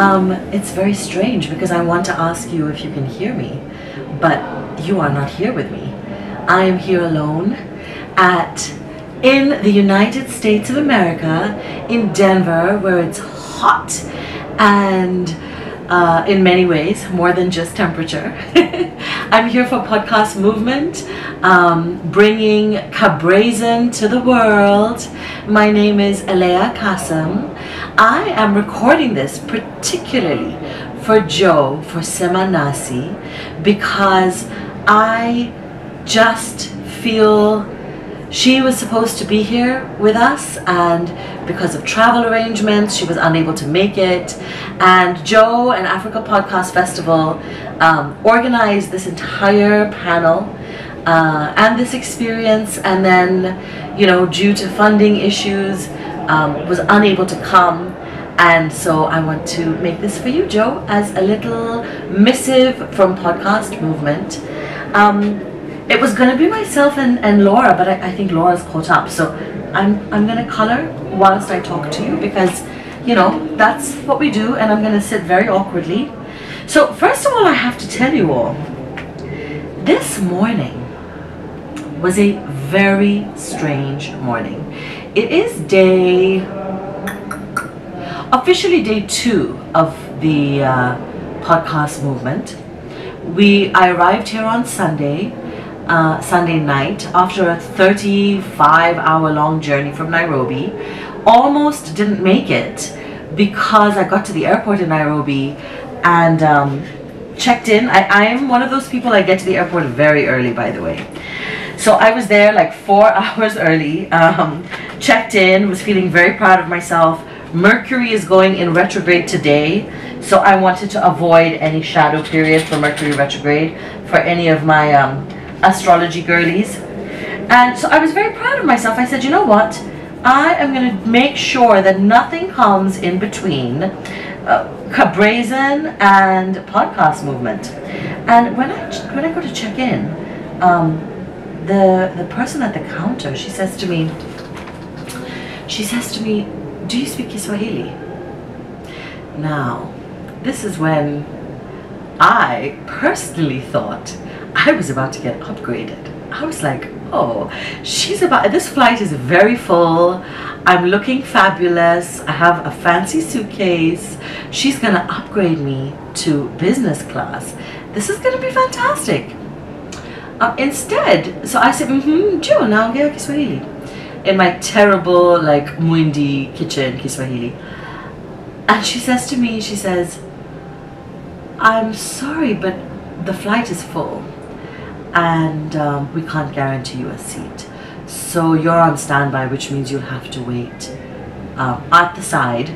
It's very strange because I want to ask you if you can hear me, but you are not here with me. I am here alone in the United States of America, in Denver, where it's hot and in many ways more than just temperature. I'm here for podcast movement, bringing KaBrazen to the world. My name is Aleya Kassam. I am recording this particularly for Joe, for Sema Nasi, because I just feel she was supposed to be here with us, and because of travel arrangements she was unable to make it. And Joe and Africa Podcast Festival organized this entire panel and this experience, and then, you know, due to funding issues, was unable to come. And so I want to make this for you, Joe, as a little missive from Podcast Movement. It was going to be myself and Laura, but I think Laura's caught up. So I'm going to color whilst I talk to you, because, you know, that's what we do, and I'm going to sit very awkwardly. So first of all, I have to tell you all, this morning was a very strange morning. It is officially day 2 of the podcast movement. I arrived here on Sunday night after a 35-hour long journey from Nairobi. Almost didn't make it because I got to the airport in Nairobi and checked in. I'm one of those people, I get to the airport very early, by the way. So I was there like 4 hours early, checked in, was feeling very proud of myself. Mercury is going in retrograde today, so I wanted to avoid any shadow period for Mercury retrograde for any of my astrology girlies. And so I was very proud of myself. I said, you know what, I am going to make sure that nothing comes in between KaBrazen and podcast movement. And when I go to check in, the person at the counter, she says to me, do you speak Kiswahili? Now, this is when I personally thought I was about to get upgraded. I was like, oh, this flight is very full. I'm looking fabulous. I have a fancy suitcase. She's gonna upgrade me to business class. This is gonna be fantastic. Instead, so I said, Joe, naongea Kiswahili. In my terrible, like, Muindi kitchen Kiswahili. And she says to me, she says, I'm sorry, but the flight is full and we can't guarantee you a seat. So you're on standby, which means you'll have to wait at the side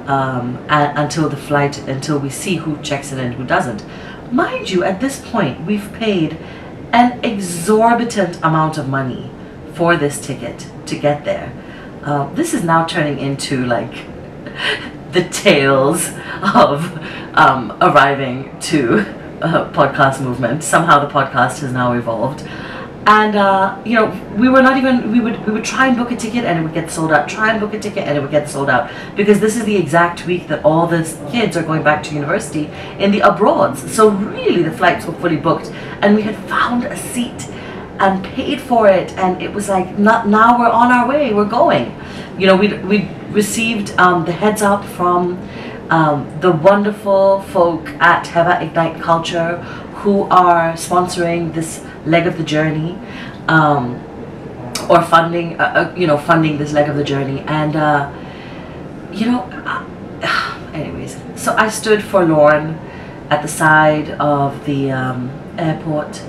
until we see who checks in and who doesn't. Mind you, at this point, we've paid an exorbitant amount of money for this ticket to get there. This is now turning into like the tales of arriving to podcast movement. Somehow the podcast has now evolved, and you know, we would try and book a ticket and it would get sold out, try and book a ticket and it would get sold out, because this is the exact week that all the kids are going back to university in the abroads. So really the flights were fully booked, and we had found a seat and paid for it, and it was like, now we're on our way, we're going. You know, we received the heads up from the wonderful folk at Heva Ignite Culture, who are sponsoring this leg of the journey, or funding this leg of the journey. And you know, anyways, so I stood forlorn at the side of the airport,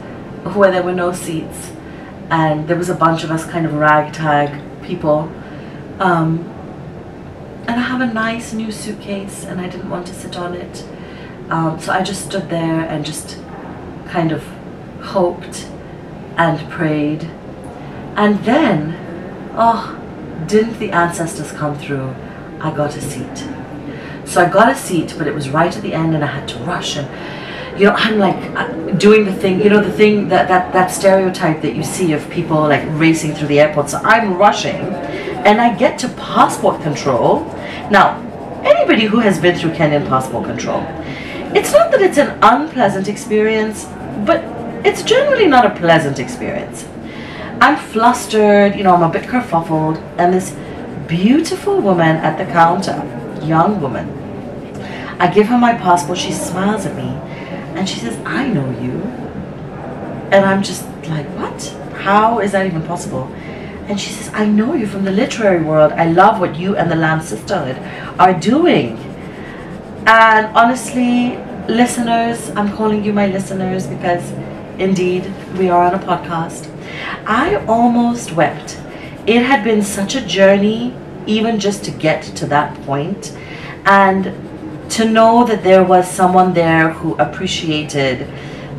where there were no seats, and there was a bunch of us kind of ragtag people, and I have a nice new suitcase and I didn't want to sit on it, so I just stood there and just kind of hoped and prayed. And then, oh, didn't the ancestors come through? I got a seat. So I got a seat, but it was right at the end and I had to rush. And you know, I'm like doing the thing, you know, the thing that stereotype that you see of people like racing through the airport. So I'm rushing and I get to passport control. Now, anybody who has been through Kenyan passport control, it's not that it's an unpleasant experience, but it's generally not a pleasant experience. I'm flustered, you know, I'm a bit kerfuffled, and this beautiful woman at the counter, young woman, I give her my passport, she smiles at me, and she says, I know you. And I'm just like, what? How is that even possible? And she says, I know you from the literary world. I love what you and the Lamb Sisterhood are doing. And honestly, listeners, I'm calling you my listeners because indeed we are on a podcast. I almost wept. It had been such a journey, even just to get to that point, and to know that there was someone there who appreciated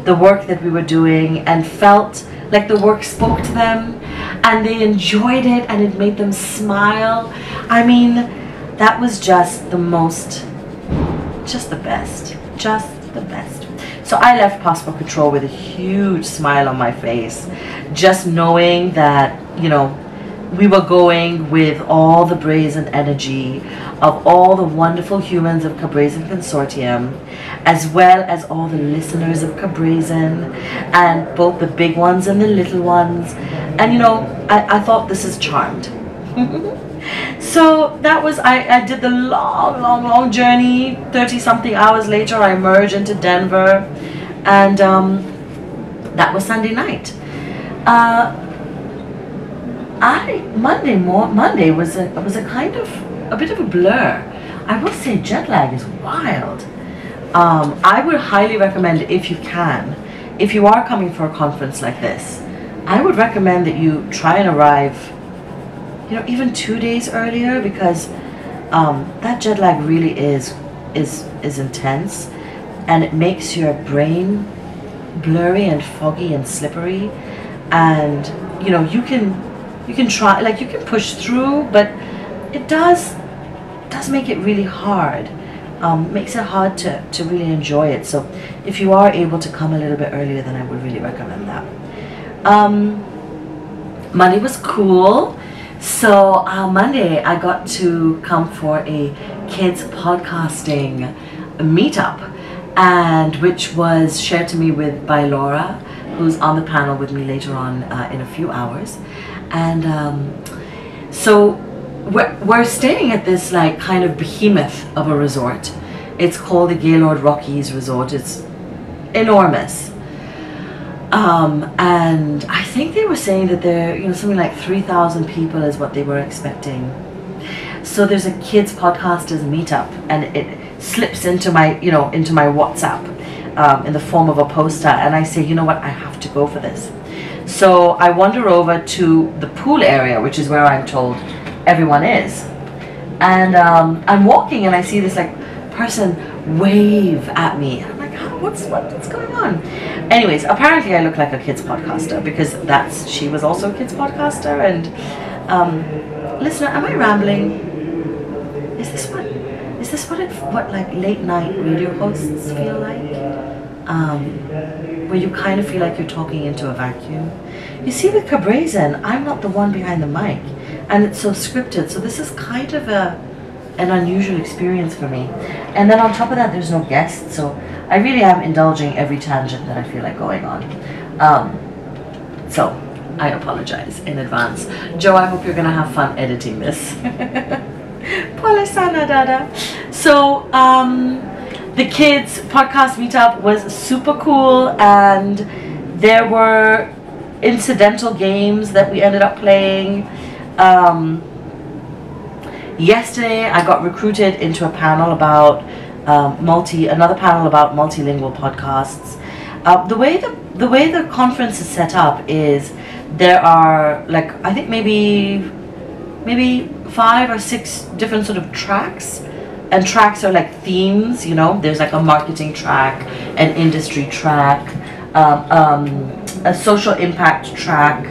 the work that we were doing and felt like the work spoke to them and they enjoyed it and it made them smile. I mean, that was just the best. So I left passport control with a huge smile on my face, just knowing that, you know, we were going with all the Brazen energy of all the wonderful humans of KaBrazen Consortium, as well as all the listeners of KaBrazen, and both the big ones and the little ones. And you know, I thought this is charmed. So that was, I did the long journey. 30 something hours later, I emerged into Denver, and that was Sunday night. Monday was a kind of a bit of a blur. I will say jet lag is wild. I would highly recommend, if you can, if you are coming for a conference like this, I would recommend that you try and arrive, you know, even 2 days earlier, because that jet lag really is intense, and it makes your brain blurry and foggy and slippery, and you know, you can try, like, you can push through, but it does make it really hard. Makes it hard to really enjoy it. So if you are able to come a little bit earlier, then I would really recommend that. Monday was cool. So Monday I got to come for a kids podcasting meetup, and which was shared to me by Laura, who's on the panel with me later on in a few hours. And so we're staying at this like kind of behemoth of a resort. It's called the Gaylord Rockies Resort. It's enormous. And I think they were saying that there, you know, something like 3,000 people is what they were expecting. So there's a kids podcasters meetup, and it slips into my, you know, into my WhatsApp in the form of a poster, and I say, you know what, I have to go for this. So I wander over to the pool area, which is where I'm told everyone is, and I'm walking and I see this like person wave at me, and I'm like, oh, what's going on? Anyways, apparently I look like a kids podcaster, because she was also a kids podcaster. And listener, am I rambling? Is this what like late night radio hosts feel like? Where you kind of feel like you're talking into a vacuum. You see, with KaBrazen, I'm not the one behind the mic, and it's so scripted, so this is kind of an unusual experience for me. And then on top of that, there's no guests, so I really am indulging every tangent that I feel like going on. So I apologize in advance. Joe, I hope you're gonna have fun editing this. Pole sana dada. So the kids podcast meetup was super cool, and there were incidental games that we ended up playing. Yesterday I got recruited into a panel about another panel about multilingual podcasts. The way the conference is set up is there are, like, I think maybe 5 or 6 different sort of tracks. And tracks are like themes, you know. There's like a marketing track, an industry track, a social impact track,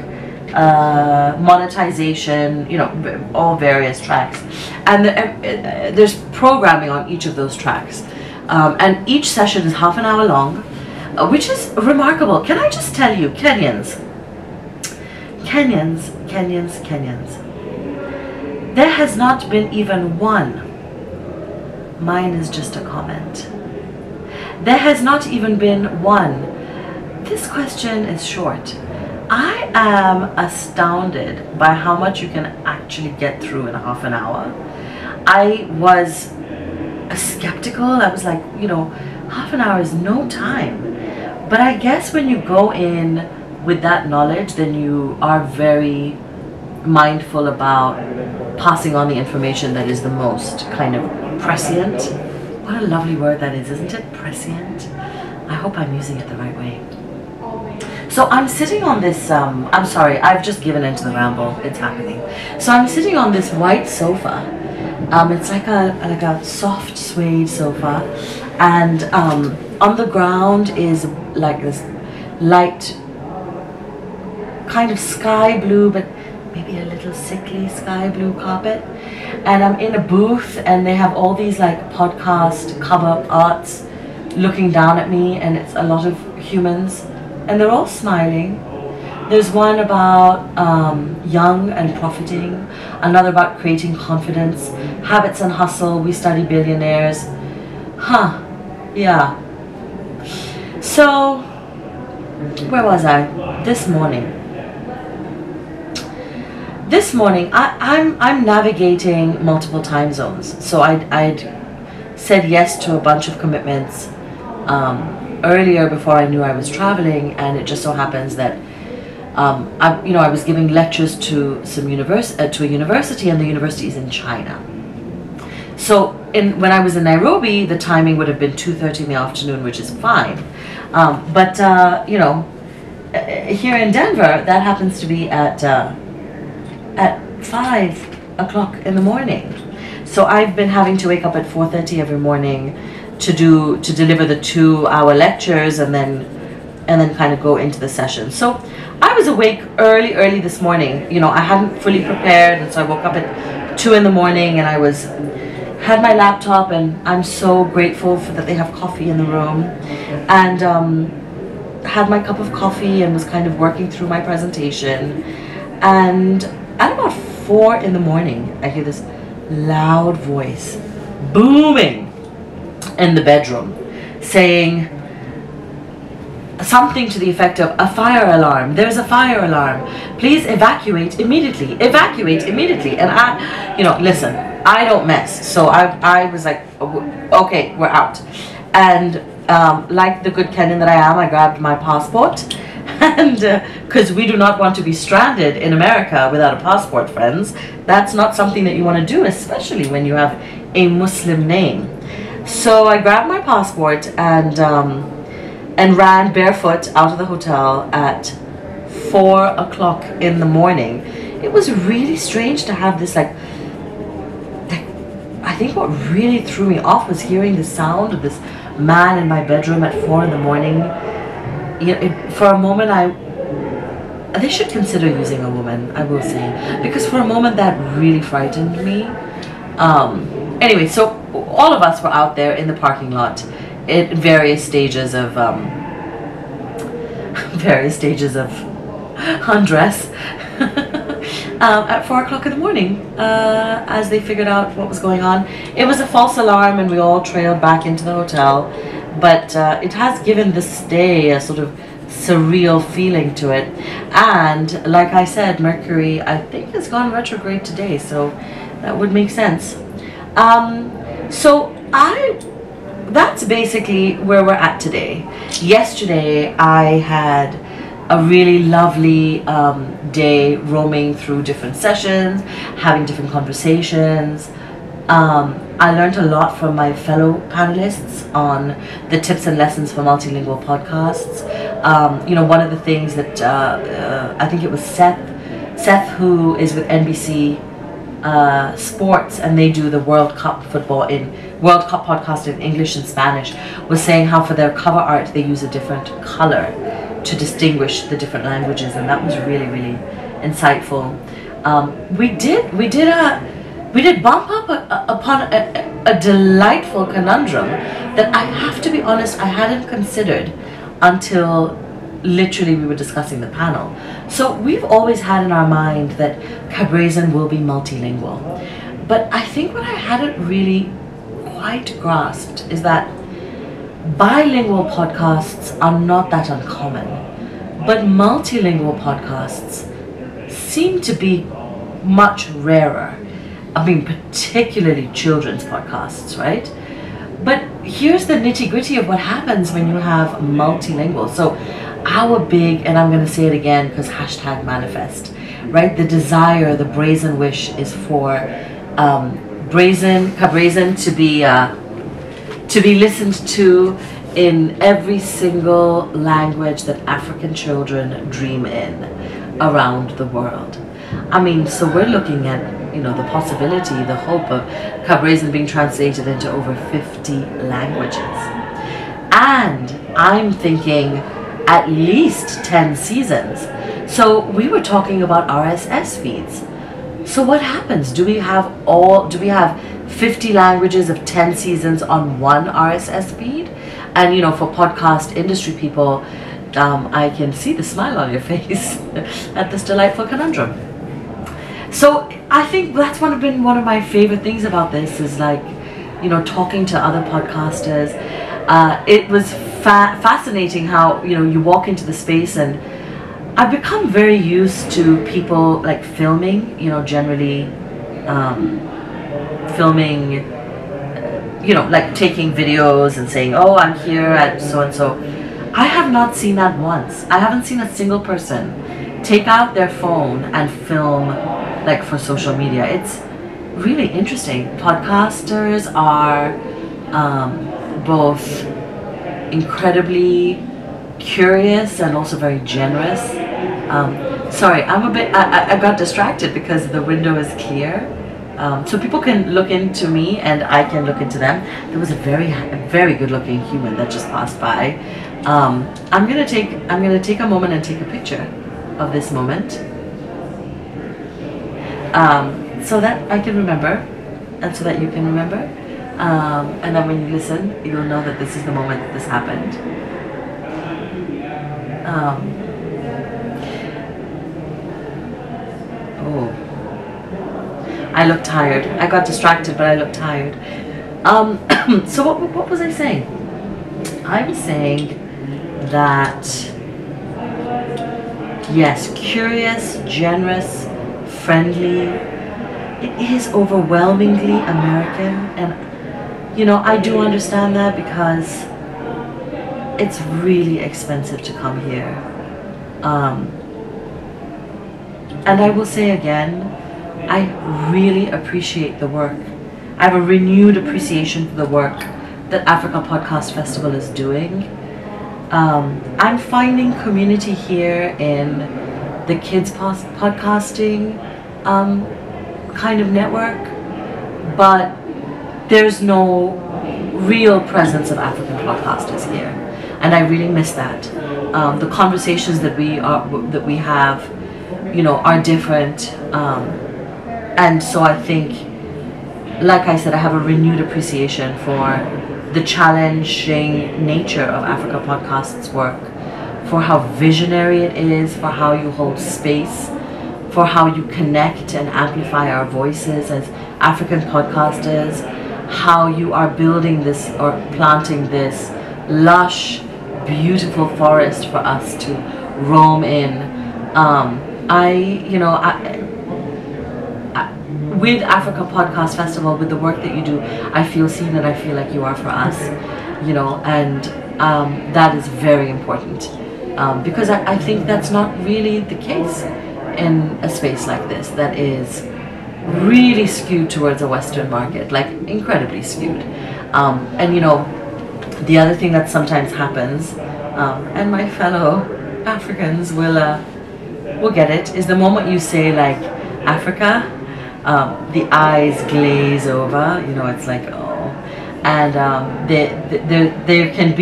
monetization, you know, all various tracks. And there's programming on each of those tracks. And each session is half an hour long, which is remarkable. Can I just tell you, Kenyans, there has not been even one Mine is just a comment. There has not even been one. This question is short. I am astounded by how much you can actually get through in half an hour. I was skeptical. I was like, half an hour is no time. But I guess when you go in with that knowledge, then you are very mindful about passing on the information that is the most kind of prescient. What a lovely word that is, isn't it? Prescient. I hope I'm using it the right way. So I'm sitting on this, I'm sorry, I've just given into the ramble. It's happening. So I'm sitting on this white sofa. It's like a soft suede sofa, and on the ground is like this light kind of sky blue, but maybe a little sickly sky blue carpet. And I'm in a booth, and they have all these like podcast cover arts looking down at me, and it's a lot of humans, and they're all smiling. There's one about young and profiting, another about creating confidence, habits and hustle, we study billionaires. Yeah. So, where was I? This morning, I'm navigating multiple time zones. So I'd said yes to a bunch of commitments earlier before I knew I was traveling, and it just so happens that I was giving lectures to to a university, and the university is in China. So when I was in Nairobi, the timing would have been 2:30 in the afternoon, which is fine. But here in Denver, that happens to be at 5 o'clock in the morning. So I've been having to wake up at 4:30 every morning to deliver the 2-hour lectures, and then kind of go into the session. So I was awake early this morning. I hadn't fully prepared, and so I woke up at 2 in the morning, and I had my laptop, and I'm so grateful that they have coffee in the room, and had my cup of coffee and was kind of working through my presentation. And at about 4 in the morning, I hear this loud voice booming in the bedroom saying something to the effect of, a fire alarm, there's a fire alarm, please evacuate immediately. And I, listen, I don't mess. So I was like, okay, we're out. And like the good Kenyan that I am, I grabbed my passport, and because we do not want to be stranded in America without a passport, friends. That's not something that you want to do, especially when you have a Muslim name. So I grabbed my passport and ran barefoot out of the hotel at 4 o'clock in the morning. It was really strange to have this I think what really threw me off was hearing the sound of this man in my bedroom at 4 in the morning. For a moment, they should consider using a woman, I will say, because for a moment that really frightened me. Anyway, so all of us were out there in the parking lot at various stages of undress at 4 o'clock in the morning, as they figured out what was going on. It was a false alarm, and we all trailed back into the hotel, but it has given this day a sort of surreal feeling to it. And like I said, Mercury, I think, has gone retrograde today, so that would make sense. That's basically where we're at today. Yesterday, I had a really lovely day roaming through different sessions, having different conversations. I learned a lot from my fellow panelists on the tips and lessons for multilingual podcasts. One of the things that I think it was Seth, who is with NBC Sports, and they do the World Cup podcast in English and Spanish, was saying how for their cover art they use a different color to distinguish the different languages, and that was really, really insightful. We did bump up upon a delightful conundrum that I have to be honest, I hadn't considered until literally we were discussing the panel. So we've always had in our mind that KaBrazen will be multilingual, but I think what I hadn't really quite grasped is that bilingual podcasts are not that uncommon, but multilingual podcasts seem to be much rarer. I mean, particularly children's podcasts, right? But here's the nitty-gritty of what happens when you have multilingual. So our big, and I'm going to say it again because hashtag manifest, right? The desire, the brazen wish is for KaBrazen to be listened to in every single language that African children dream in around the world. I mean, so we're looking at, the possibility, the hope of KaBrazen being translated into over 50 languages. And I'm thinking at least 10 seasons. So we were talking about RSS feeds. So what happens? Do we have 50 languages of 10 seasons on one RSS feed? And for podcast industry people, I can see the smile on your face at this delightful conundrum. So I think that's been one of my favorite things about this is talking to other podcasters. It was fascinating how you walk into the space, and I've become very used to people filming, generally filming, taking videos and saying, oh, I'm here at so and so. I have not seen that once. I haven't seen a single person take out their phone and film for social media. It's really interesting. Podcasters are both incredibly curious and also very generous. Sorry, I got distracted because the window is clear. So people can look into me and I can look into them. There was a very good looking human that just passed by. I'm gonna take a moment and take a picture of this moment. So that I can remember, and so that you can remember, and then when you listen, you'll know that this is the moment that this happened. I look tired. I got distracted, but I look tired. So what was I saying? I was saying that yes, curious, generous, friendly. It is overwhelmingly American, and I do understand that because it's really expensive to come here. And I will say again, I really appreciate the work. I have a renewed appreciation for the work that Africa Podcast Festival is doing. I'm finding community here in the kids podcasting kind of network, but there's no real presence of African podcasters here, and I really miss that. The conversations that we have, are different, and so I think, like I said, I have a renewed appreciation for the challenging nature of Africa Podcast's work, for how visionary it is, for how you hold space, for how you connect and amplify our voices as African podcasters, how you are building this or planting this lush, beautiful forest for us to roam in. With Africa Podcast Festival, with the work that you do, I feel seen and I feel like you are for us, and that is very important, because I think that's not really the case in a space like this that is really skewed towards a Western market, incredibly skewed. And the other thing that sometimes happens, and my fellow Africans will get it, is the moment you say Africa, the eyes glaze over. It's like, oh, and there can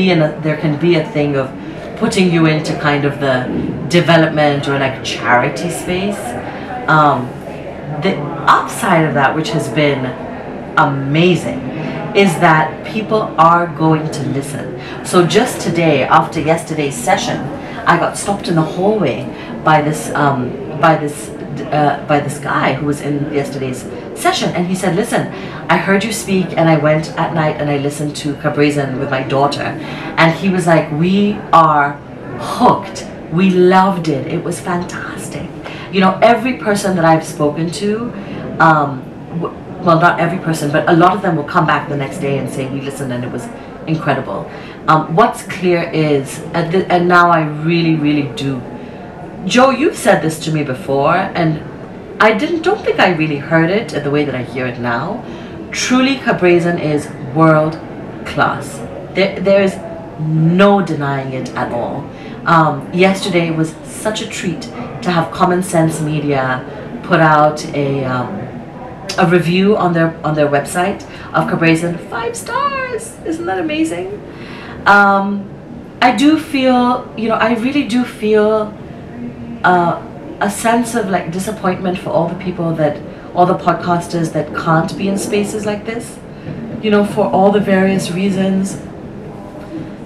be a thing of putting you into kind of the development or charity space. The upside of that, which has been amazing, is that people are going to listen. So just today, after yesterday's session, I got stopped in the hallway by this by this guy who was in yesterday's session, and he said, listen, I heard you speak, and I went at night and I listened to KaBrazen with my daughter, and he was like, we are hooked. We loved it. It was fantastic. You know, every person that I've spoken to, well, not every person, but a lot of them will come back the next day and say, we listened and it was incredible. What's clear is, and now I really, really do. Joe, you've said this to me before, and I don't think I really heard it the way that I hear it now. Truly, KaBrazen is world class. There is no denying it at all. Yesterday was such a treat to have Common Sense Media put out a review on their website of KaBrazen. 5 stars. Isn't that amazing? I do feel, you know, I really do feel a sense of like disappointment for all the people all the podcasters that can't be in spaces like this, you know, for all the various reasons.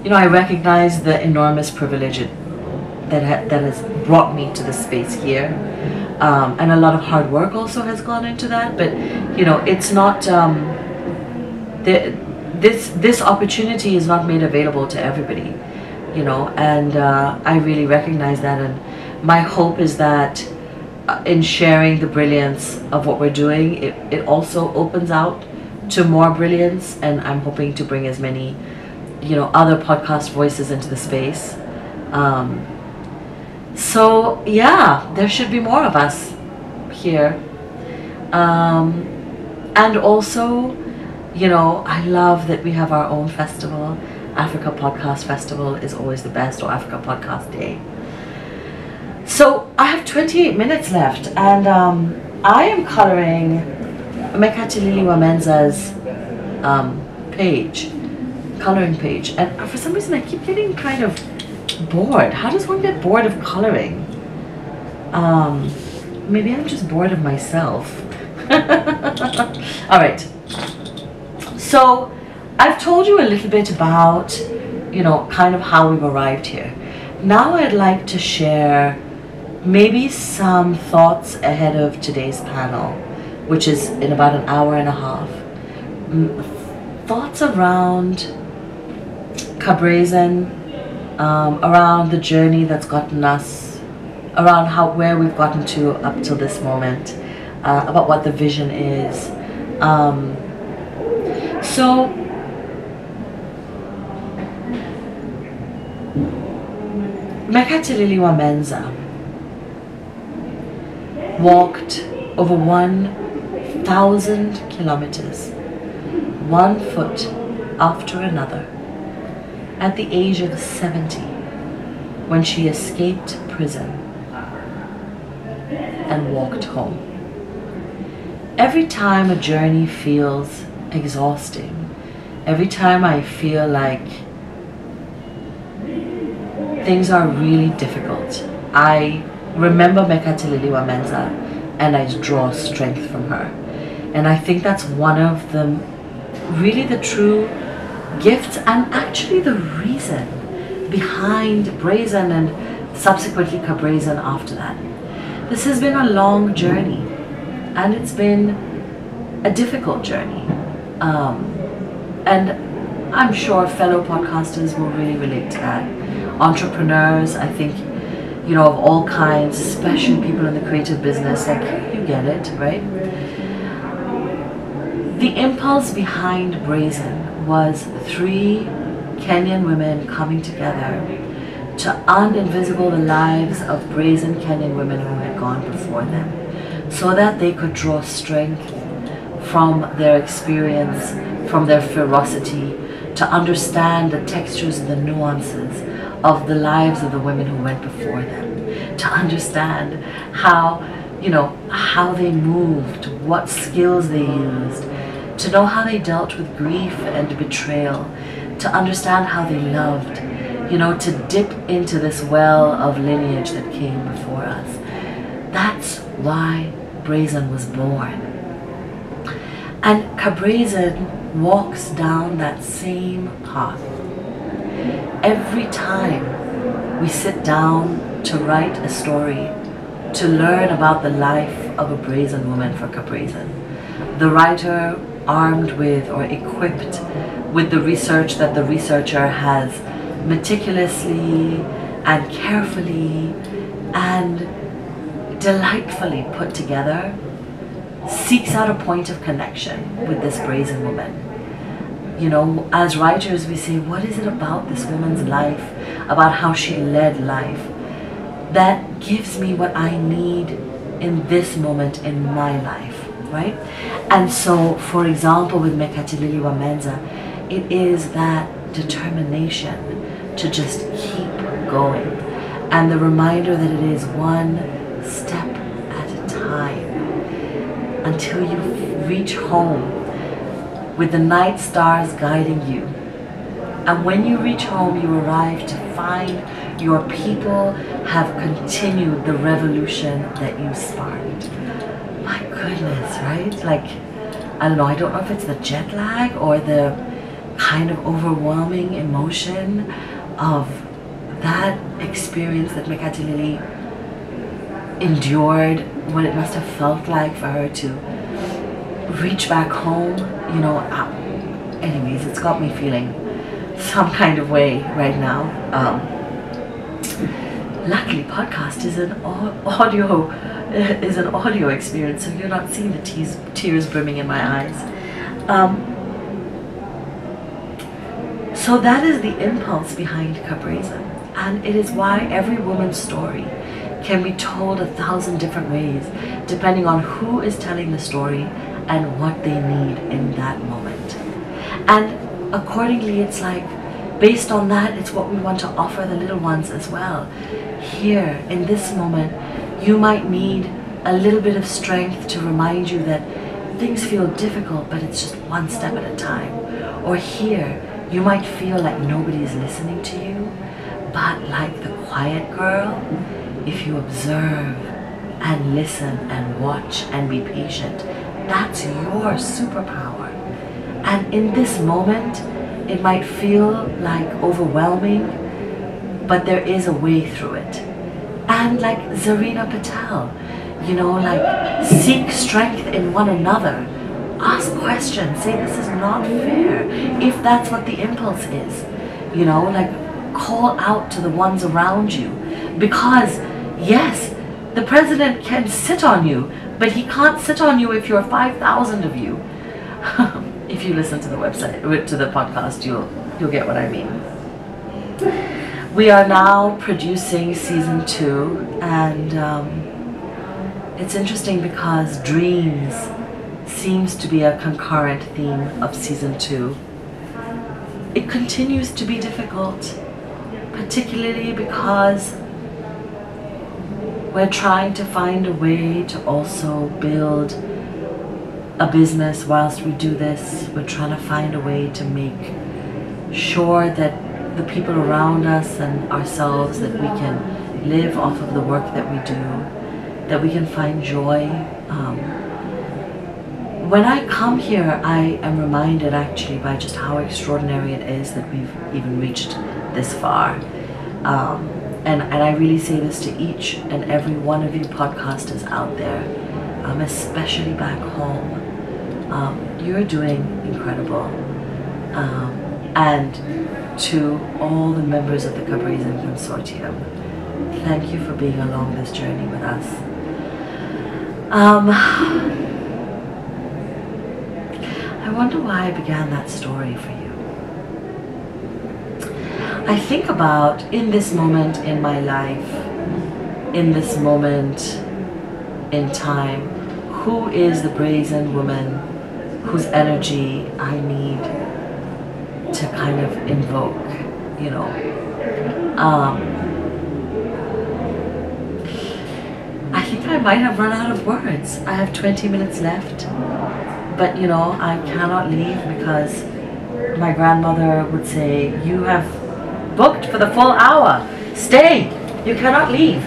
You know, I recognize the enormous privilege that has brought me to this space here, and a lot of hard work also has gone into that. But you know, it's not this opportunity is not made available to everybody, you know, and I really recognize that. And my hope is that in sharing the brilliance of what we're doing, it also opens out to more brilliance, and I'm hoping to bring as many, you know, other podcast voices into the space. So yeah, there should be more of us here. And also, you know, I love that we have our own festival. Africa Podcast Festival is always the best, or Africa Podcast Day. So I have 28 minutes left, and I am coloring Mekatilili Wamenza's coloring page, and for some reason I keep getting kind of bored. How does one get bored of coloring? Maybe I'm just bored of myself. All right. So I've told you a little bit about, you know, kind of how we've arrived here. Now I'd like to share maybe some thoughts ahead of today's panel, which is in about an hour and a half. Thoughts around KaBrazen, around the journey that's gotten us, around where we've gotten to up till this moment, about what the vision is. So Mekatilili Wamenza walked over 1,000 kilometers, 1 foot after another, at the age of 70, when she escaped prison and walked home. Every time a journey feels exhausting, every time I feel like things are really difficult, I remember Mekatilili Wamenza and I draw strength from her. And I think that's one of the true gifts, and actually the reason behind Brazen and subsequently KaBrazen after that. This has been a long journey, and it's been a difficult journey. And I'm sure fellow podcasters will really relate to that. Entrepreneurs, I think, you know, of all kinds, especially people in the creative business, like, you get it, right? The impulse behind Brazen was 3 Kenyan women coming together to uninvisible the lives of brazen Kenyan women who had gone before them, so that they could draw strength from their experience, from their ferocity, to understand the textures and the nuances of the lives of the women who went before them, to understand how, you know, how they moved, what skills they used, to know how they dealt with grief and betrayal, to understand how they loved, you know, to dip into this well of lineage that came before us. That's why Brazen was born. And KaBrazen walks down that same path. Every time we sit down to write a story to learn about the life of a Brazen woman for KaBrazen. The writer, armed with or equipped with the research that the researcher has meticulously and carefully and delightfully put together, seeks out a point of connection with this Brazen woman. You know, as writers we say, what is it about this woman's life, about how she led life, that gives me what I need in this moment in my life, right? And so, for example, with Mekatilili Wamenza, it is that determination to just keep going, and the reminder that it is one step at a time until you reach home with the night stars guiding you. And when you reach home, you arrive to find your people have continued the revolution that you sparked. My goodness, right? Like, I don't know if it's the jet lag or the kind of overwhelming emotion of that experience that Mekatilili endured, what it must have felt like for her to reach back home, you know. Anyways, it's got me feeling some kind of way right now. Luckily, podcast is an audio experience, so you're not seeing the tears brimming in my eyes. So that is the impulse behind KaBrazen, and it is why every woman's story can be told 1,000 different ways, depending on who is telling the story and what they need in that moment. And accordingly, it's like, based on that, it's what we want to offer the little ones as well. Here, in this moment, you might need a little bit of strength to remind you that things feel difficult, but it's just one step at a time. Or here, you might feel like nobody's listening to you, but like the quiet girl, if you observe and listen and watch and be patient, that's your superpower. And in this moment, it might feel like overwhelming, but there is a way through it. And like Zarina Patel, you know, like, seek strength in one another. Ask questions, say this is not fair, if that's what the impulse is. You know, like, call out to the ones around you. Because, yes, the president can sit on you, but he can't sit on you if you're 5,000 of you. If you listen to the website, to the podcast, you'll get what I mean. We are now producing season 2, and it's interesting because dreams seems to be a concurrent theme of season 2. It continues to be difficult, particularly because we're trying to find a way to also build a business whilst we do this. We're trying to find a way to make sure that the people around us and ourselves, that we can live off of the work that we do, that we can find joy. When I come here, I am reminded actually by just how extraordinary it is that we've even reached this far. And I really say this to each and every one of you podcasters out there, especially back home. You're doing incredible. And to all the members of the KaBrazen Consortium, thank you for being along this journey with us. I wonder why I began that story for you. I think about, in this moment in my life, in this moment in time, who is the Brazen woman whose energy I need to kind of invoke, you know. I think I might have run out of words. I have 20 minutes left, but you know, I cannot leave because my grandmother would say, you have booked for the full hour. Stay, you cannot leave.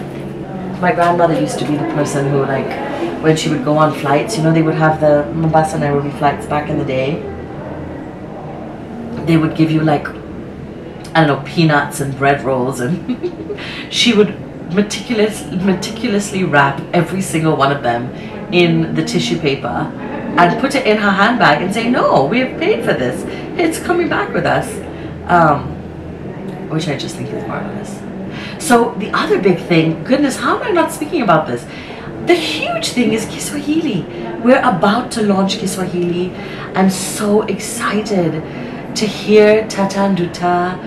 My grandmother used to be the person who, like, when she would go on flights, you know, they would have the Mombasa Nairobi flights back in the day. They would give you, like, I don't know, peanuts and bread rolls, and she would meticulously wrap every single one of them in the tissue paper and put it in her handbag and say, no, we have paid for this. It's coming back with us. Which I just think is marvelous. So the other big thing, goodness, how am I not speaking about this? The huge thing is Kiswahili. We're about to launch Kiswahili. I'm so excited to hear Tata Nduta.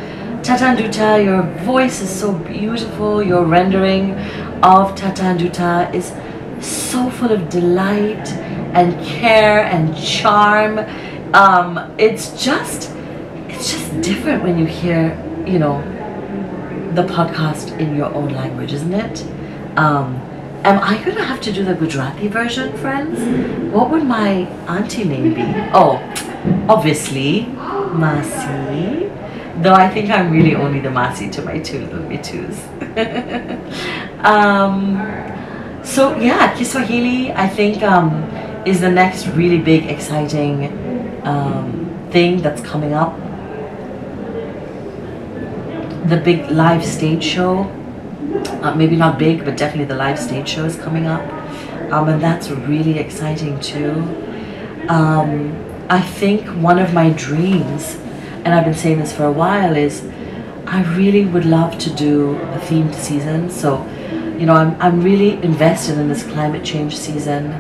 Tata Nduta, your voice is so beautiful. Your rendering of Tata Nduta is so full of delight and care and charm. It's just different when you hear, you know, the podcast in your own language, isn't it? Am I gonna have to do the Gujarati version, friends? What would my auntie name be? Oh, obviously Masi. Though I think I'm really only the Masi to my two little Mitus. So yeah, Kiswahili I think is the next really big exciting thing that's coming up. The big live stage show, maybe not big, but definitely the live stage show is coming up, and that's really exciting too. I think one of my dreams, and I've been saying this for a while, is I really would love to do a themed season. So, you know, I'm really invested in this climate change season.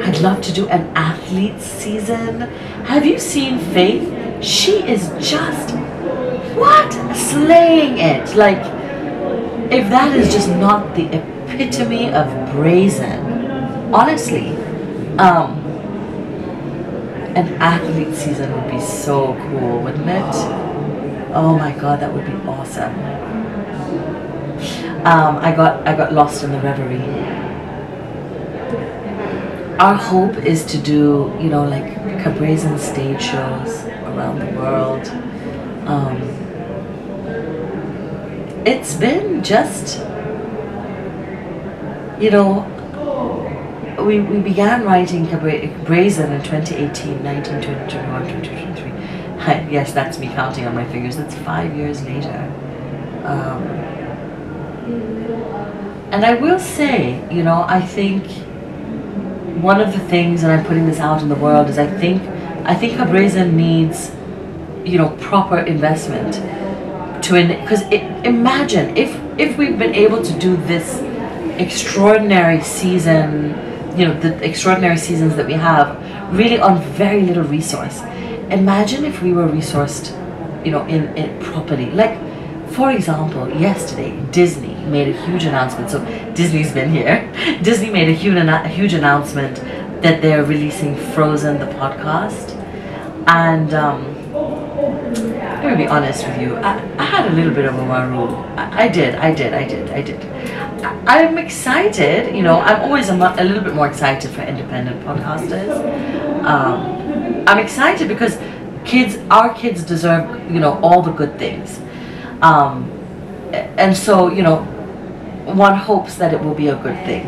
I'd love to do an athletes season. Have you seen Faith? She is just, what? Slaying it. Like, if that is just not the epitome of Brazen, honestly, an athlete season would be so cool, wouldn't it? Oh my god, that would be awesome. I got lost in the reverie. Our hope is to do, you know, like KaBrazen stage shows around the world. It's been just, you know, we began writing KaBrazen in 2018, 19, 20, 21, 22, 23. Yes, that's me counting on my fingers. That's 5 years later. And I will say, you know, I think one of the things, and I'm putting this out in the world, is I think KaBrazen needs, you know, proper investment because imagine if we've been able to do this extraordinary season, you know, the extraordinary seasons that we have, really on very little resource. Imagine if we were resourced, you know, in properly. Like, for example, yesterday Disney made a huge announcement. So Disney's been here. Disney made a huge announcement that they're releasing Frozen the podcast. And I'm gonna be honest with you, I had a little bit of a maroon. I did. I'm excited, you know, I'm always a little bit more excited for independent podcasters. I'm excited because our kids deserve, you know, all the good things. And so, you know, one hopes that it will be a good thing.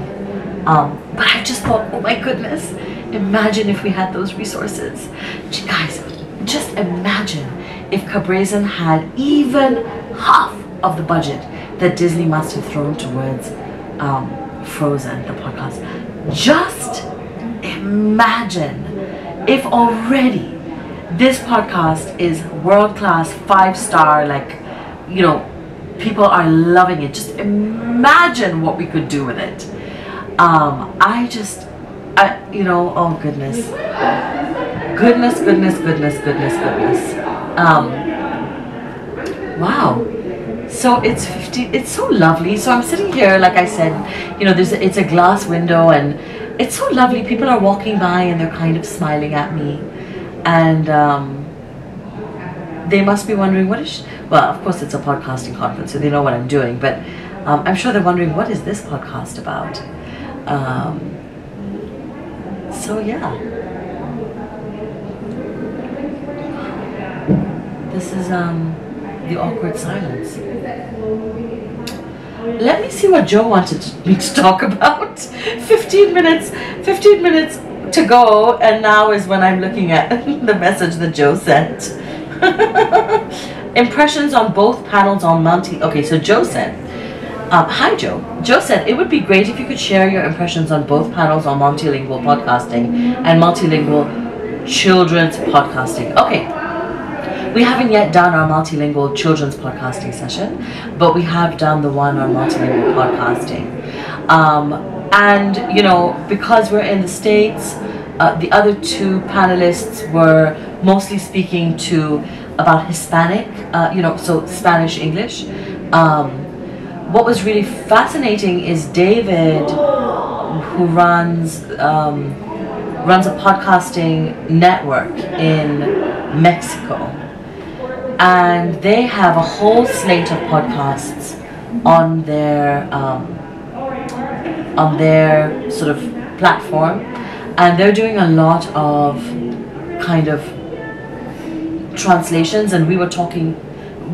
But I just thought, oh my goodness, imagine if we had those resources. Guys, just imagine if KaBrazen had even half of the budget that Disney must have thrown towards Frozen, the podcast. Just imagine if already this podcast is world-class, 5-star, like, you know, people are loving it. Just imagine what we could do with it. You know, oh goodness. Goodness. Wow. So it's so lovely. So I'm sitting here, like I said, you know, it's a glass window and it's so lovely. People are walking by and they're kind of smiling at me. And they must be wondering, well, of course it's a podcasting conference, so they know what I'm doing, but I'm sure they're wondering, what is this podcast about? So yeah. This is the awkward silence. Let me see what Joe wanted me to talk about. 15 minutes to go, and now is when I'm looking at the message that Joe sent. Impressions on both panels on Okay, so Joe said, Hi, Joe. Joe said, it would be great if you could share your impressions on both panels on multilingual podcasting and multilingual children's podcasting. Okay, we haven't yet done our multilingual children's podcasting session, but we have done the one on multilingual podcasting. And, you know, because we're in the States, the other two panelists were mostly speaking to about Hispanic, you know, so Spanish, English. What was really fascinating is David, who runs a podcasting network in Mexico, and they have a whole slate of podcasts on their sort of platform, and they're doing a lot of kind of translations. And we were talking,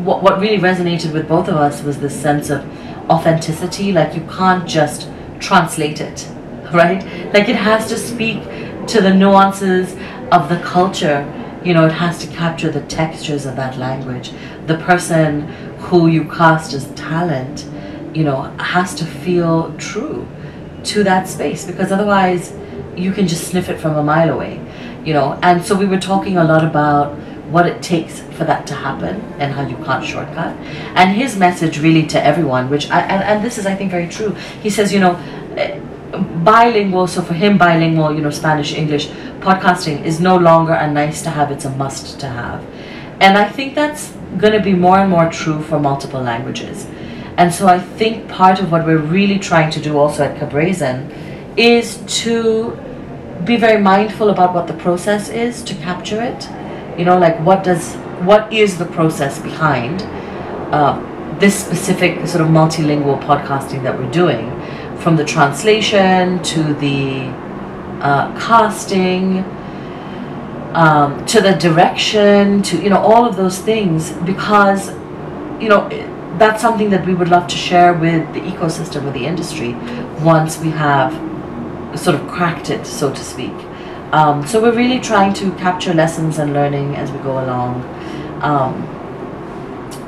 what really resonated with both of us was this sense of authenticity. Like, you can't just translate it, right? Like, it has to speak to the nuances of the culture. You know, it has to capture the textures of that language. The person who you cast as talent, you know, has to feel true to that space, because otherwise you can just sniff it from a mile away, you know. And so we were talking a lot about what it takes for that to happen and how you can't shortcut. And his message really to everyone, which and this is, I think, very true. He says, you know, bilingual, so for him bilingual, you know, Spanish, English podcasting is no longer a nice to have, it's a must to have. And I think that's going to be more and more true for multiple languages. And so I think part of what we're really trying to do also at KaBrazen is to be very mindful about what the process is to capture it. You know, like what is the process behind this specific sort of multilingual podcasting that we're doing, from the translation to the casting, to the direction, to, you know, all of those things, because, you know, that's something that we would love to share with the ecosystem, with the industry, once we have sort of cracked it, so to speak. So we're really trying to capture lessons and learning as we go along.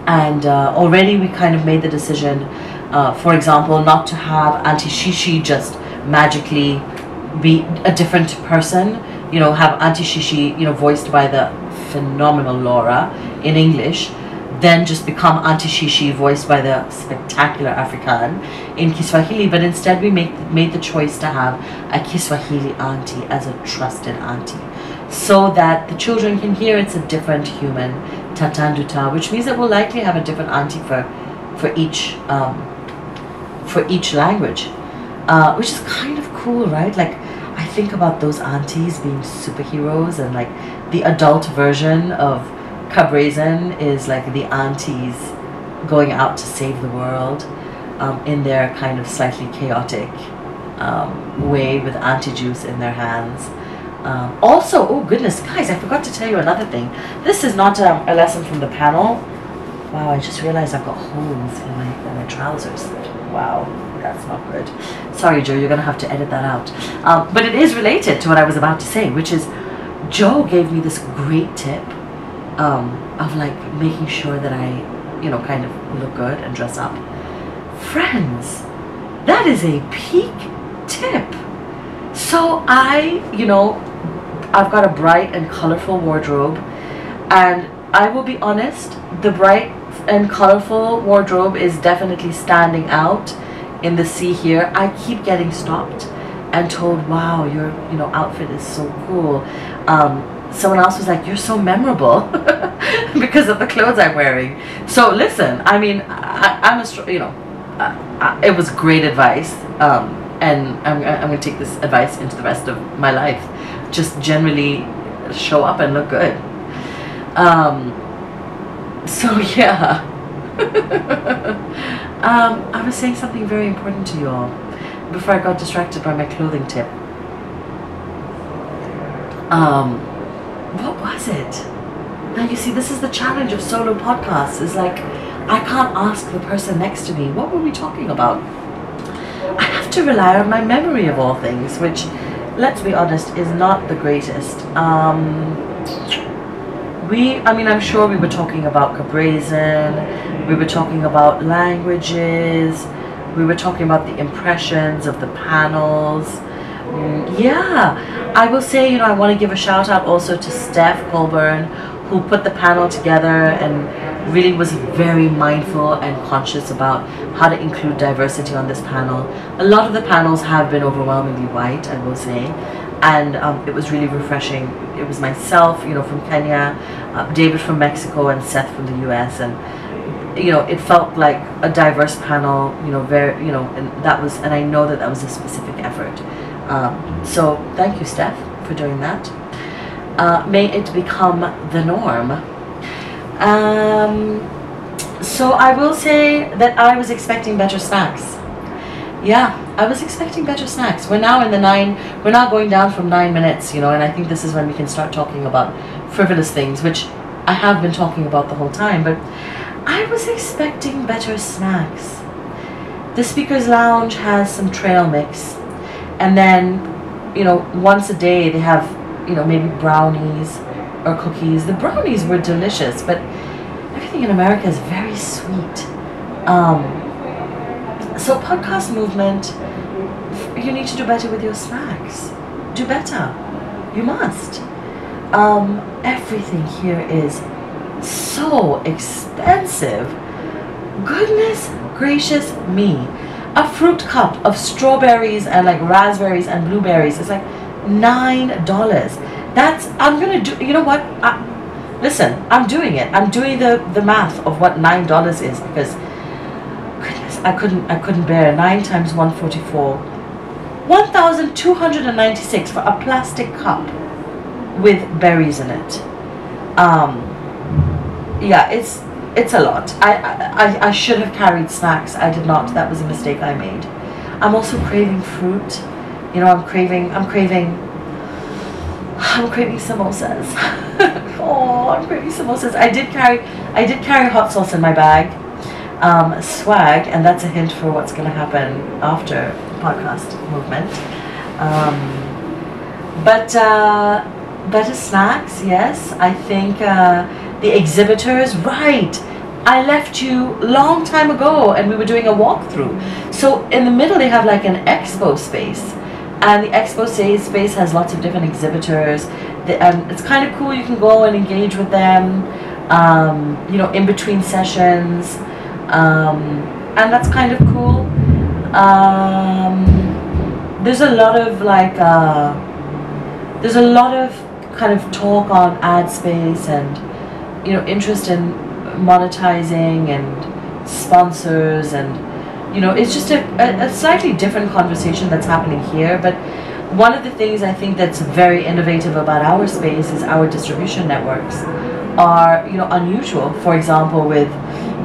Already we kind of made the decision, for example, not to have Auntie Shishi just magically be a different person. You know, have Auntie Shishi, you know, voiced by the phenomenal Laura in English, then just become Auntie Shishi voiced by the spectacular African in Kiswahili. But instead we made the choice to have a Kiswahili auntie as a trusted auntie, so that the children can hear it's a different human tatanduta, which means that we'll likely have a different auntie for each language, which is kind of cool, right? Like, I think about those aunties being superheroes, and like the adult version of KaBrazen is like the aunties going out to save the world in their kind of slightly chaotic way, with auntie juice in their hands. Also, oh goodness, guys, I forgot to tell you another thing. This is not a lesson from the panel. Wow, I just realized I've got holes in my trousers. Wow, that's not good. Sorry, Joe, you're going to have to edit that out. But it is related to what I was about to say, which is Joe gave me this great tip of like making sure that I, you know, kind of look good and dress up. Friends, that is a peak tip. So I've got a bright and colorful wardrobe, and I will be honest, the bright and colorful wardrobe is definitely standing out in the sea here. I keep getting stopped and told, wow, your outfit is so cool. Someone else was like, you're so memorable because of the clothes I'm wearing. So listen, I mean, it was great advice, and I'm going to take this advice into the rest of my life. Just generally show up and look good. So yeah, I was saying something very important to you all before I got distracted by my clothing tip. What was it? Now you see, this is the challenge of solo podcasts, is like, I can't ask the person next to me, what were we talking about? I have to rely on my memory of all things, which, let's be honest, is not the greatest. I'm sure we were talking about KaBrazen, we were talking about languages, We were talking about the impressions of the panels. Yeah, I will say, you know, I want to give a shout out also to Steph Colburn, who put the panel together and really was very mindful and conscious about how to include diversity on this panel. A lot of the panels have been overwhelmingly white, I will say, and it was really refreshing. It was myself, you know, from Kenya, David from Mexico, and Seth from the US, and you know, it felt like a diverse panel, you know, very, you know, and that was, and I know that that was a specific effort. So thank you, Steph, for doing that. May it become the norm. So I will say that I was expecting better snacks. Yeah, I was expecting better snacks. We're now going down from 9 minutes, you know, and I think this is when we can start talking about frivolous things, which I have been talking about the whole time, but I was expecting better snacks. The Speaker's Lounge has some trail mix, and then, you know, once a day they have, you know, maybe brownies or cookies. The brownies were delicious, but everything in America is very sweet. So podcast movement, you need to do better with your snacks. Do better. You must. Everything here is so expensive. Goodness gracious me. A fruit cup of strawberries and like raspberries and blueberries is like $9. That's, I'm gonna do, you know what, listen, I'm doing it. I'm doing the math of what $9 is, because goodness, I couldn't bear 9 times 144, 1,296 for a plastic cup with berries in it. Yeah, it's a lot. I should have carried snacks. I did not. That was a mistake I made. I'm also craving fruit. You know, I'm craving samosas. Oh, I'm craving samosas. I did carry hot sauce in my bag. Swag, and that's a hint for what's going to happen after podcast movement. But better snacks, yes. I think the exhibitors, right. I left you long time ago and we were doing a walkthrough. So in the middle they have like an expo space. And the expo space has lots of different exhibitors. And it's kind of cool. You can go and engage with them, you know, in between sessions. And that's kind of cool. There's a lot of like, there's a lot of kind of talk on ad space and, you know, interest in monetizing and sponsors, and you know, it's just a slightly different conversation that's happening here. But one of the things I think that's very innovative about our space is our distribution networks are, you know, unusual. For example, with,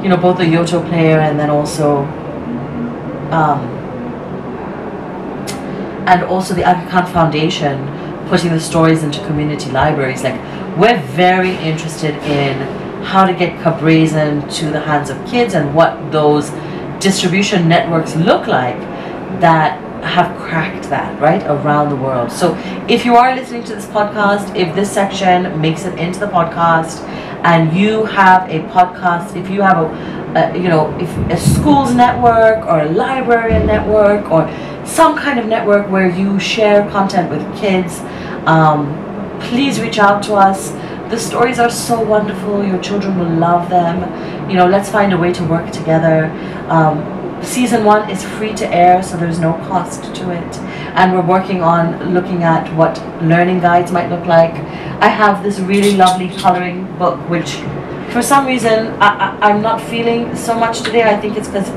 you know, both the Yoto player and then also the Aga Khan Foundation putting the stories into community libraries. Like, we're very interested in how to get KaBrazen to the hands of kids and what those distribution networks look like that have cracked that, right, around the world. So if you are listening to this podcast, if this section makes it into the podcast and you have a podcast, if you have you know, if a school's network or a librarian network or some kind of network where you share content with kids, please reach out to us. The stories are so wonderful. Your children will love them. You know, let's find a way to work together. Season 1 is free to air, so there's no cost to it. And we're working on looking at what learning guides might look like. I have this really lovely coloring book, which for some reason I'm not feeling so much today. I think it's because,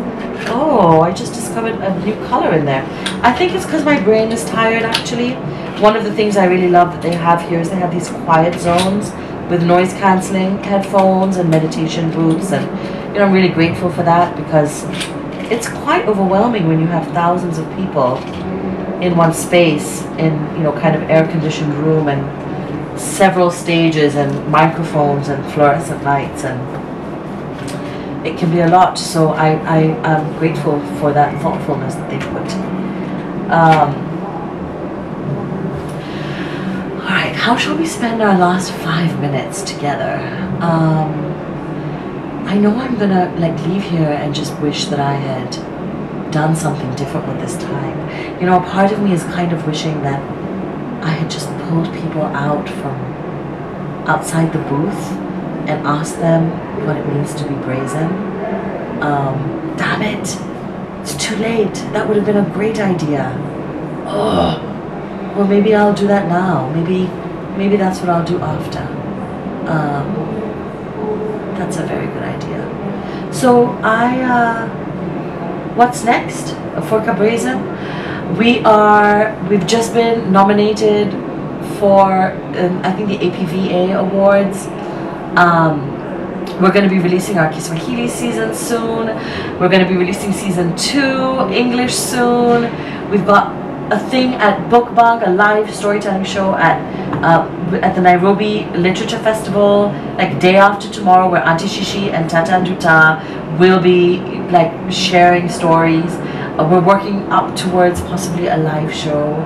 oh, I just discovered a new color in there. I think it's because my brain is tired, actually. One of the things I really love that they have here is they have these quiet zones with noise cancelling headphones and meditation booths, and you know, I'm really grateful for that, because it's quite overwhelming when you have thousands of people in one space in, you know, kind of air-conditioned room and several stages and microphones and fluorescent lights, and it can be a lot. So I am grateful for that thoughtfulness that they put. Alright, how shall we spend our last 5 minutes together? I know I'm gonna like leave here and just wish that I had done something different with this time. You know, part of me is kind of wishing that I had just pulled people out from outside the booth and asked them what it means to be brazen. Damn it, it's too late. That would have been a great idea. Oh, well, maybe I'll do that now. Maybe that's what I'll do after. That's a very good idea. So what's next for KaBrazen? We've just been nominated for I think the APVA awards. We're going to be releasing our Kiswahili season soon. We're going to be releasing season 2 English soon. We've got a thing at Book Bunk, a live storytelling show at the Nairobi Literature Festival, like day after tomorrow, where Auntie Shishi and Tata Nduta will be like sharing stories. We're working up towards possibly a live show.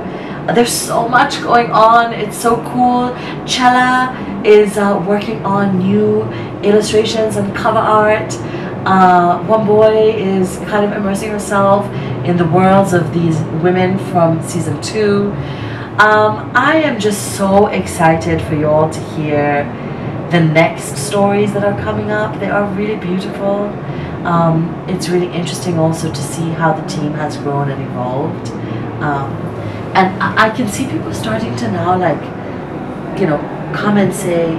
There's so much going on. It's so cool. Chella is working on new illustrations and cover art. One boy is kind of immersing herself in the worlds of these women from season 2. I am just so excited for you all to hear the next stories that are coming up. They are really beautiful. It's really interesting also to see how the team has grown and evolved. And I can see people starting to now, like, you know, come and say,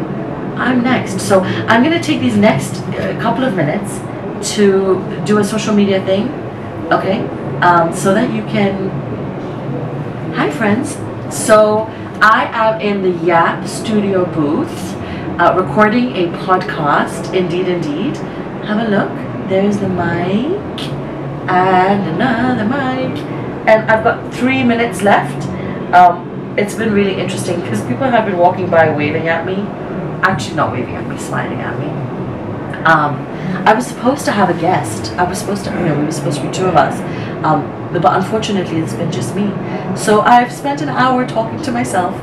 I'm next. So I'm going to take these next couple of minutes to do a social media thing, okay? So that you can... Hi, friends. So I am in the Yap studio booth recording a podcast. Indeed. Have a look. There's the mic and another mic. And I've got 3 minutes left. It's been really interesting because people have been walking by waving at me. Actually not waving at me, smiling at me. I was supposed to have a guest. We were supposed to be 2 of us. But unfortunately it's been just me. So I've spent an hour talking to myself.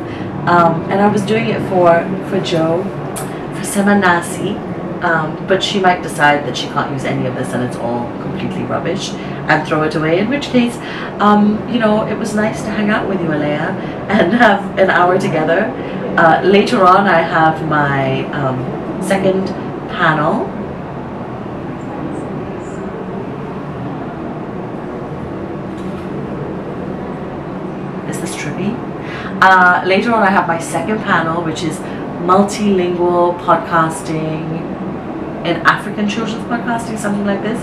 And I was doing it for Joe, for Sema Nasi. But she might decide that she can't use any of this and it's all completely rubbish and throw it away, in which case, you know, it was nice to hang out with you, Aleya, and have an hour together. Later on, I have my second panel. Is this trippy? Later on, I have my second panel, which is multilingual podcasting in African children's podcasting, something like this.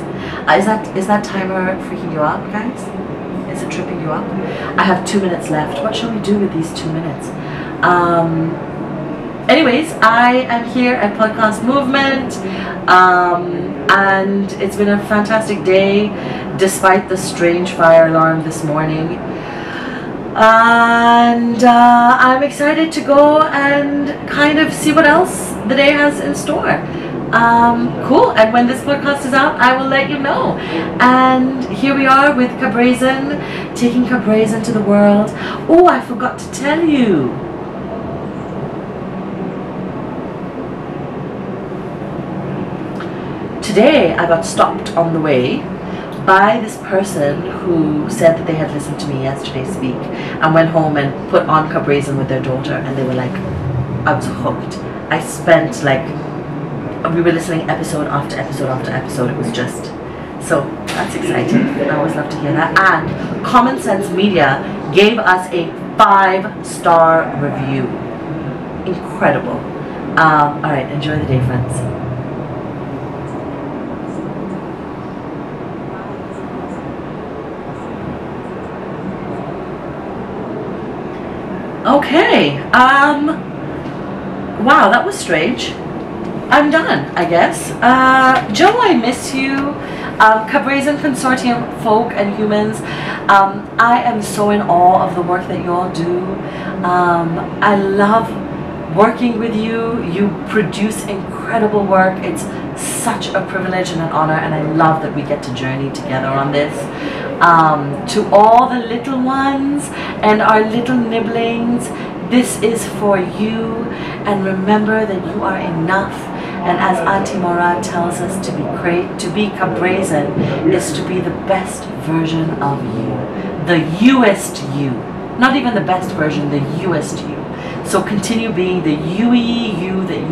Is that timer freaking you out, guys? Is it tripping you up? I have 2 minutes left. What shall we do with these 2 minutes? Anyways, I am here at Podcast Movement, and it's been a fantastic day, despite the strange fire alarm this morning. And I'm excited to go and kind of see what else the day has in store. Cool, and when this podcast is out, I will let you know. And here we are with KaBrazen, taking KaBrazen to the world. Oh, I forgot to tell you. Today, I got stopped on the way by this person who said that they had listened to me yesterday speak and went home and put on KaBrazen with their daughter, and they were like, I was hooked. I spent like, we were listening episode after episode after episode. It was just, so that's exciting. I always love to hear that. And Common Sense Media gave us a 5-star review. Incredible. All right, enjoy the day, friends. Okay, wow, that was strange. I'm done, I guess. Joe, I miss you. KaBrazen Consortium, folk and humans. I am so in awe of the work that you all do. I love working with you. You produce incredible work. It's such a privilege and an honor, and I love that we get to journey together on this. To all the little ones and our little nibblings, this is for you, and remember that you are enough And as Auntie Mora tells us, to be KaBrazen is to be the best version of you. The youest you. Not even the best version, the youest you. So continue being the you that you